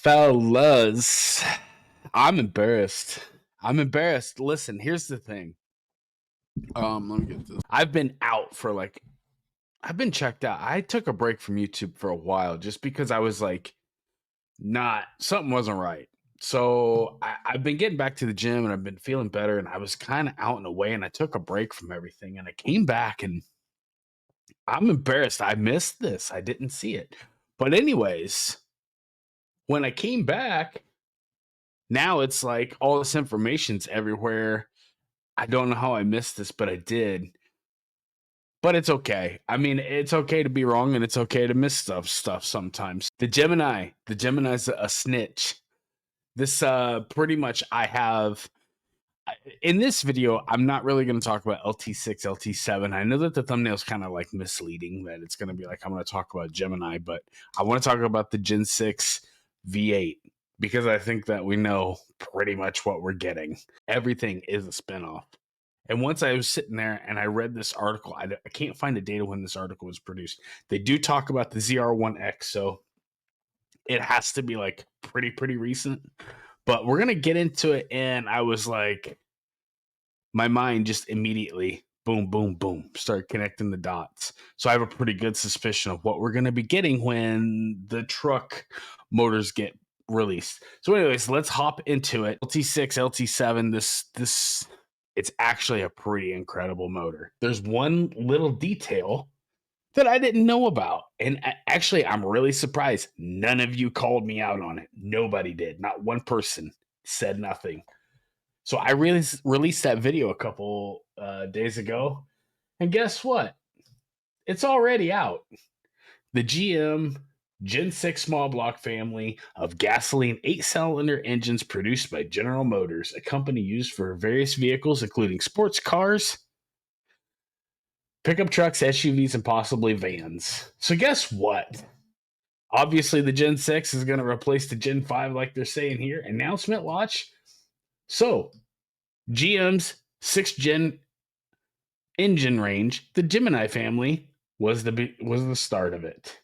Fellas, I'm embarrassed. I'm embarrassed. Listen, here's the thing. Let me get this. I've been out for I've been checked out. I took a break from YouTube for a while just because I was something wasn't right. So I've been getting back to the gym and I've been feeling better, and I was kind of out and away, and I took a break from everything, and I came back and I'm embarrassed. I missed this. I didn't see it. But anyways, when I came back, now it's like all this information's everywhere. I don't know how I missed this, but I did. But it's okay. I mean, it's okay to be wrong, and it's okay to miss stuff sometimes. The Gemini's a snitch. This pretty much in this video, I'm not really going to talk about LT6, LT7. I know that the thumbnail's kind of like misleading, that it's going to be like I'm going to talk about Gemini, but I want to talk about the Gen 6 V8 because I think that we know pretty much what we're getting. Everything is a spinoff. And once I was sitting there and I read this article, I can't find the data when this article was produced. They do talk about the ZR1X, so it has to be like pretty recent. But we're going to get into it, and I was like, my mind just immediately, boom, boom, boom, start connecting the dots. So I have a pretty good suspicion of what we're going to be getting when the truck motors get released. So anyways, let's hop into it. LT6, LT7, this it's actually a pretty incredible motor. There's one little detail that I didn't know about. And actually, I'm really surprised. None of you called me out on it. Nobody did. Not one person said nothing. So I released that video a couple days ago. And guess what? It's already out. The GM Gen 6 small block family of gasoline 8-cylinder engines produced by General Motors, a company used for various vehicles, including sports cars, pickup trucks, SUVs, and possibly vans. So guess what? Obviously, the Gen 6 is going to replace the Gen 5 like they're saying here. Announcement watch. So, GM's 6th gen engine range, the Gemini family, was the start of it.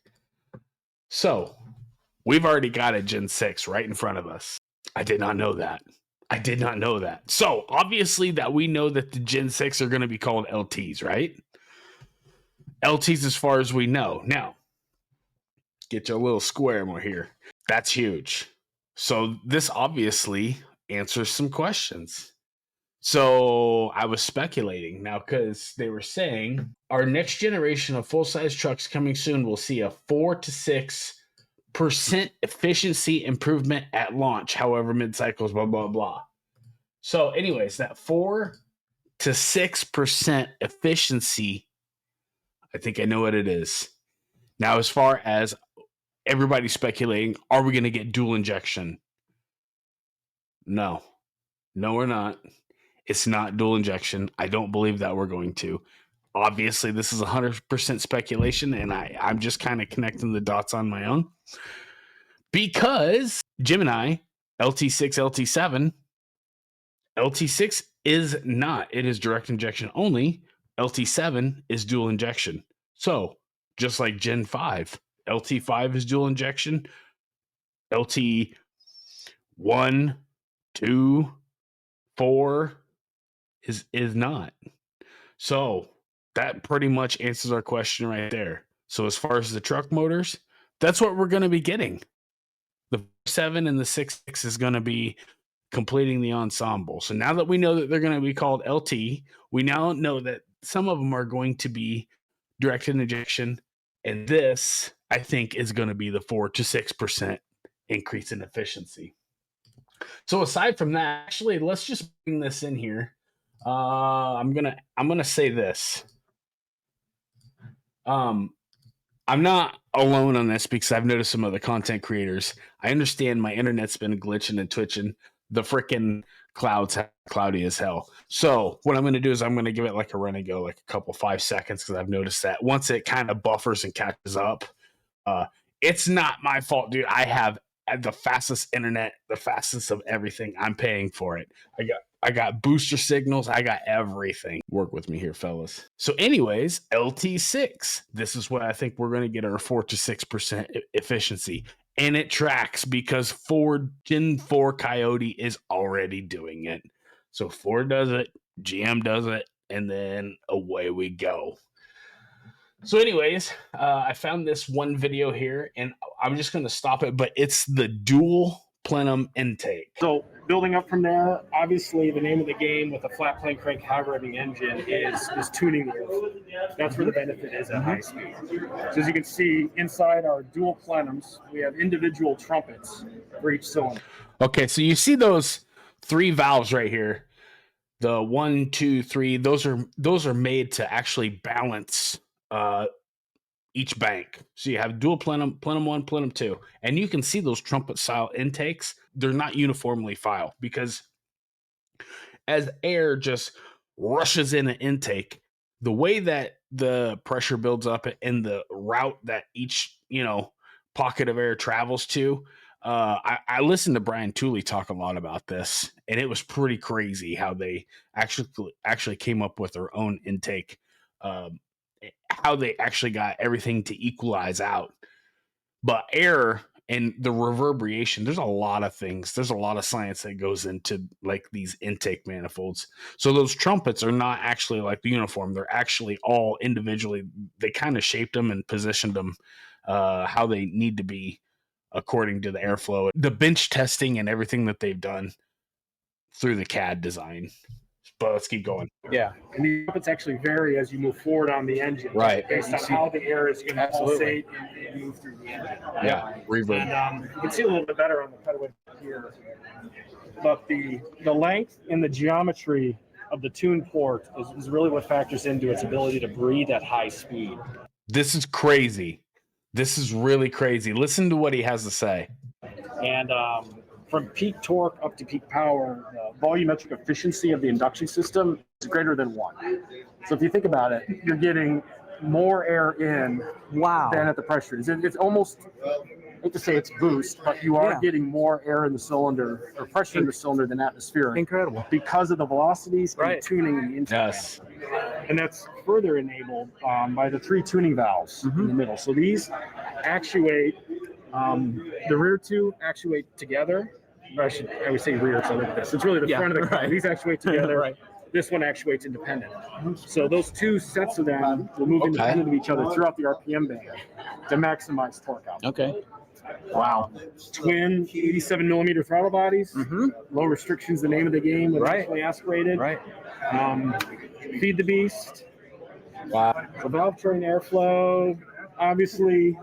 So, we've already got a Gen 6 right in front of us. I did not know that. So, obviously that we know that the Gen 6 are going to be called LTs, right? LTs as far as we know. Now, get your little square more here. That's huge. So, this obviously answers some questions. So I was speculating now because they were saying our next generation of full-size trucks coming soon will see a 4 to 6% efficiency improvement at launch, however mid-cycles, blah, blah, blah. So anyways, that 4 to 6% efficiency, I think I know what it is. Now, as far as everybody's speculating, are we going to get dual injection? No, we're not. It's not dual injection. I don't believe that we're going to. Obviously, this is 100% speculation, and I'm just kind of connecting the dots on my own. Because Gemini, LT6, LT7, LT6 is not. It is direct injection only. LT7 is dual injection. So, just like Gen 5, LT5 is dual injection. LT1, 2, 4 is not. So that pretty much answers our question right there. So as far as the truck motors, that's what we're going to be getting. The 7 and the 6.6 is going to be completing the ensemble. So now that we know that they're going to be called LT, we now know that some of them are going to be directed injection, and this, I think, is going to be the 4 to 6% increase in efficiency. So aside from that, actually, let's just bring this in here. I'm gonna say this. I'm not alone on this because I've noticed some other content creators. I understand my internet's been glitching and twitching. The freaking clouds cloudy as hell. So what I'm going to do is I'm going to give it like a run and go, like a couple 5 seconds, because I've noticed that once it kind of buffers and catches up, it's not my fault, dude. I have the fastest internet, the fastest of everything. I'm paying for it. I got booster signals. I got everything. Work with me here, fellas. So anyways, LT6. This is what I think we're going to get our 4 to 6% efficiency. And it tracks because Ford Gen 4 Coyote is already doing it. So Ford does it, GM does it, and then away we go. So, anyways, I found this one video here, and I'm just going to stop it, but it's the dual plenum intake. So building up from there, obviously the name of the game with a flat plane crank high-revving engine is tuning the airflow. That's where the benefit is at high speed. So as you can see, inside our dual plenums, we have individual trumpets for each cylinder. Okay, so you see those 3 valves right here. The 1, 2, 3, those are made to actually balance each bank. So you have dual plenum, plenum 1, plenum 2, and you can see those trumpet style intakes. They're not uniformly filed because as air just rushes in an intake, the way that the pressure builds up and the route that each pocket of air travels to. I listened to Brian Tooley talk a lot about this, and it was pretty crazy how they actually came up with their own intake, how they actually got everything to equalize out. But air and the reverberation, there's a lot of things. There's a lot of science that goes into like these intake manifolds. So those trumpets are not actually like the uniform. They're actually all individually. They kind of shaped them and positioned them how they need to be according to the airflow, the bench testing, and everything that they've done through the CAD design. But let's keep going. Yeah, and the trumpets actually vary as you move forward on the engine, right? Based on how the air is going to pulsate and move through the engine. Yeah, reverb. And you can see a little bit better on the pedal here, but the length and the geometry of the tune port is really what factors into its ability to breathe at high speed. This is crazy. This is really crazy. Listen to what he has to say. And from peak torque up to peak power, the volumetric efficiency of the induction system is greater than 1. So if you think about it, you're getting more air in than at the pressure. It's almost, I hate to say it's boost, but you are getting more air in the cylinder or pressure in the cylinder than atmospheric. Incredible. Because of the velocities and tuning in the intake. Yes. And that's further enabled by the 3 tuning valves in the middle. So these actuate, the rear 2 actuate together. I would say rear, so look at this. It's really the front of the car. These actuate together. This one actuates independent. So those 2 sets of them will move independent of each other throughout the RPM band to maximize torque output. Okay. Wow. Twin 87 millimeter throttle bodies. Low restrictions, the name of the game, eventually aspirated. Feed the beast. Wow. The valve train airflow, obviously.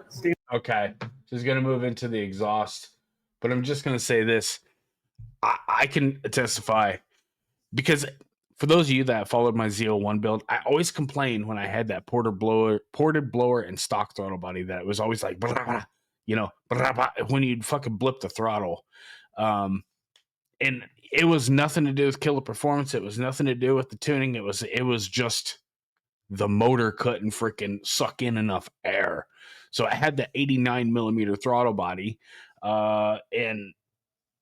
Okay. So he's going to move into the exhaust. But I'm just going to say this. I can testify because for those of you that followed my Z01 build, I always complained when I had that ported blower and stock throttle body that it was always like, blah, blah, blah, blah, when you'd fucking blip the throttle. And it was nothing to do with killer performance. It was nothing to do with the tuning. It was just the motor couldn't freaking suck in enough air. So I had the 89 millimeter throttle body, and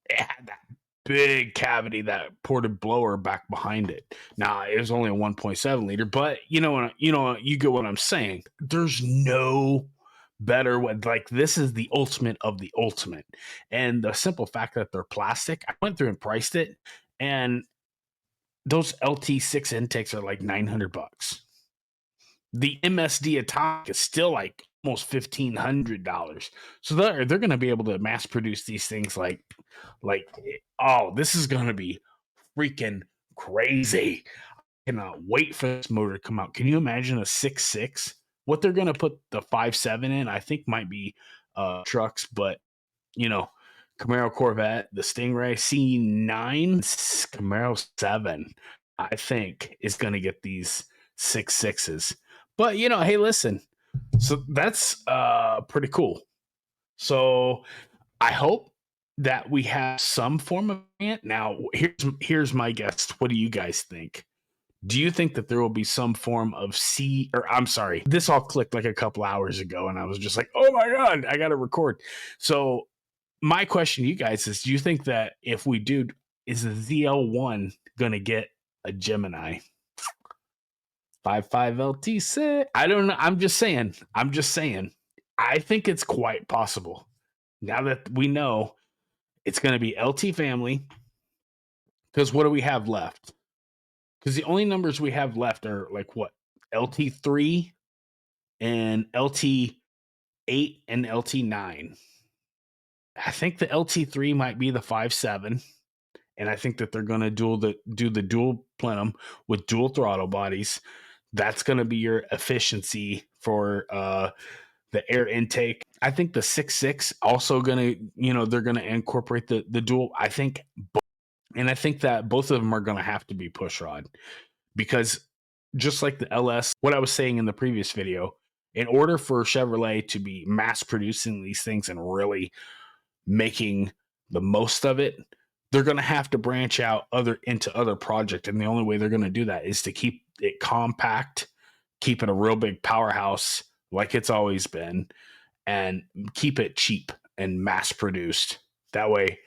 it had that big cavity, that ported blower back behind it. Now it was only a 1.7 liter, but you get what I'm saying. There's no better way. Like, this is the ultimate of the ultimate. And the simple fact that they're plastic, I went through and priced it, and those LT6 intakes are like $900. The MSD Atomic is still like almost $1,500. So they're going to be able to mass produce these things like, oh, this is going to be freaking crazy. I cannot wait for this motor to come out. Can you imagine a 6.6? What they're going to put the 5.7 in, I think might be trucks, but Camaro Corvette, the Stingray C9, Camaro 7, I think is going to get these 6.6s. But hey, listen. So that's pretty cool. So I hope that we have some form of variant. Now, here's my guess. What do you guys think? Do you think that there will be some form of this all clicked like a couple hours ago, and I was just like, oh my God, I got to record. So my question to you guys is, do you think that if we do, is the ZL1 going to get a Gemini? 5.5 LT6. I don't know. I'm just saying. I think it's quite possible. Now that we know it's going to be LT family, because what do we have left? Because the only numbers we have left are like what? LT3 and LT8 and LT9. I think the LT3 might be the 5.7. And I think that they're going to do the dual plenum with dual throttle bodies. That's going to be your efficiency for the air intake. I think the 6.6 also going to, they're going to incorporate the dual. I think that both of them are going to have to be push rod, because just like the LS, what I was saying in the previous video, in order for Chevrolet to be mass producing these things and really making the most of it, they're going to have to branch out into other projects. And the only way they're going to do that is to keep it compact, keep it a real big powerhouse like it's always been, and keep it cheap and mass produced. That way,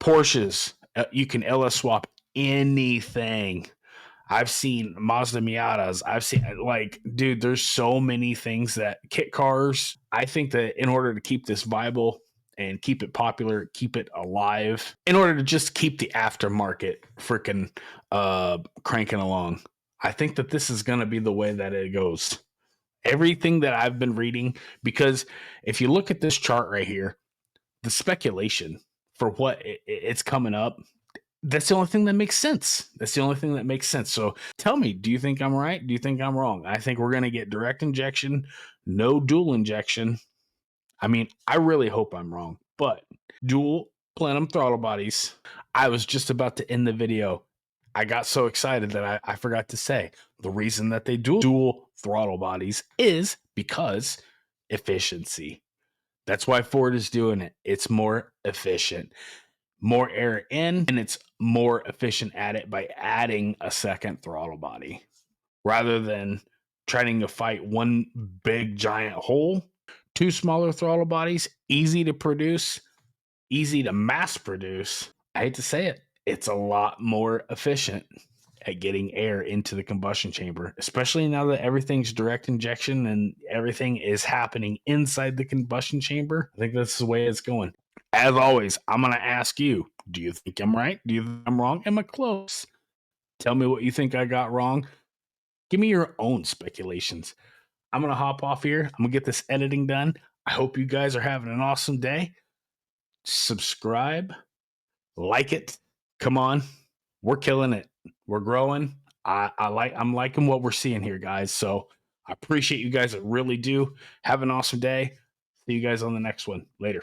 Porsches, you can LS swap anything. I've seen Mazda Miatas. I've seen, like, dude, there's so many things that kit cars. I think that in order to keep this viable and keep it popular, keep it alive, in order to just keep the aftermarket freaking cranking along, I think that this is going to be the way that it goes. Everything that I've been reading, because if you look at this chart right here, the speculation for what it's coming up, that's the only thing that makes sense. That's the only thing that makes sense. So tell me, do you think I'm right? Do you think I'm wrong? I think we're going to get direct injection, no dual injection. I mean, I really hope I'm wrong, but dual plenum throttle bodies. I was just about to end the video. I got so excited that I forgot to say the reason that they do dual throttle bodies is because efficiency. That's why Ford is doing it. It's more efficient, more air in, and it's more efficient at it by adding a second throttle body rather than trying to fight one big giant hole. Two smaller throttle bodies, easy to produce, easy to mass produce. I hate to say it, it's a lot more efficient at getting air into the combustion chamber, especially now that everything's direct injection and everything is happening inside the combustion chamber. I think that's the way it's going. As always, I'm going to ask you, do you think I'm right? Do you think I'm wrong? Am I close? Tell me what you think I got wrong. Give me your own speculations. I'm going to hop off here. I'm going to get this editing done. I hope you guys are having an awesome day. Subscribe, like it. Come on. We're killing it. We're growing. I'm liking what we're seeing here, guys. So I appreciate you guys. I really do. Have an awesome day. See you guys on the next one. Later.